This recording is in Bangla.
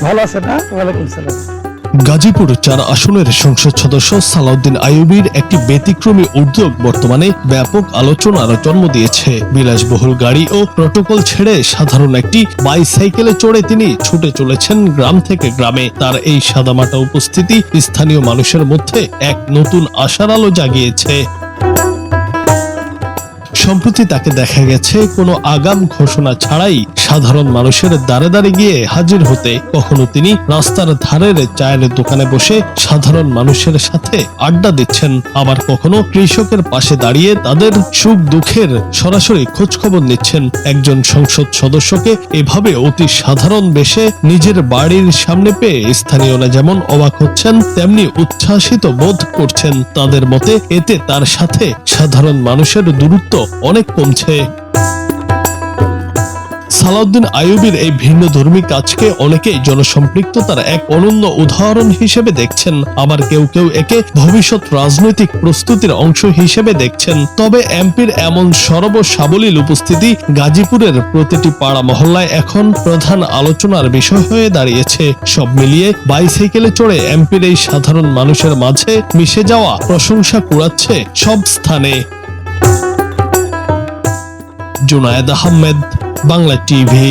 ভালো আছেন না? ওয়ালাইকুম সালাম। গাজীপুর 4 আসনের সংসদ সদস্য সালাউদ্দিন আইয়ুবীর একটি ব্যতিক্রমী উদ্যোগ বর্তমানে ব্যাপক আলোচনার জন্ম দিয়েছে। বিলাসবহুল গাড়ি ও প্রটোকল ছেড়ে সাধারণ একটি বাইসাইকেলে চড়ে তিনি ছুটে চলেছেন গ্রাম থেকে গ্রামে। তার এই সাদামাটা উপস্থিতি স্থানীয় মানুষের মধ্যে এক নতুন আশার আলো জাগিয়েছে। সম্প্রতি তাকে দেখা গেছে কোনো আগাম ঘোষণা ছাড়াই সাধারণ মানুষের দ্বারে দ্বারে গিয়ে হাজির হতে। কখনো তিনি রাস্তার ধারের চায়ের দোকানে বসে সাধারণ মানুষের সাথে আড্ডা দিচ্ছেন, আবার কখনো কৃষকের পাশে দাঁড়িয়ে তাদের সুখ দুঃখের সরাসরি খোঁজ খবর নিচ্ছেন। একজন সংসদ সদস্যকে এভাবে অতি সাধারণ বেশে নিজের বাড়ির সামনে পেয়ে স্থানীয়রা যেমন অবাক হচ্ছেন, তেমনি উচ্ছ্বাসিত বোধ করছেন। তাদের মতে এতে তার সাথে সাধারণ মানুষের দূরত্ব অনেক কমছে। সালাউদ্দিন আইয়ুবীর এই ভিন্ন ধর্মী কাজকে অনেকেই জনসম্পৃক্ততার এক অনন্য উদাহরণ হিসেবে দেখছেন, আবার কেউ কেউ একে ভবিষ্যৎ রাজনৈতিক প্রস্তুতির অংশ হিসেবে দেখছেন। তবে এমপির এমন সর্বসাবলীল উপস্থিতি গাজীপুরের প্রতিটি পাড়া মহল্লায় এখন প্রধান আলোচনার বিষয় হয়ে দাঁড়িয়েছে। সব মিলিয়ে বাইসাইকেলে চড়ে এমপির এই সাধারণ মানুষের মাঝে মিশে যাওয়া প্রশংসা কুড়াচ্ছে সব স্থানে। জুনায়েদ আহমেদ, বাংলা টিভি।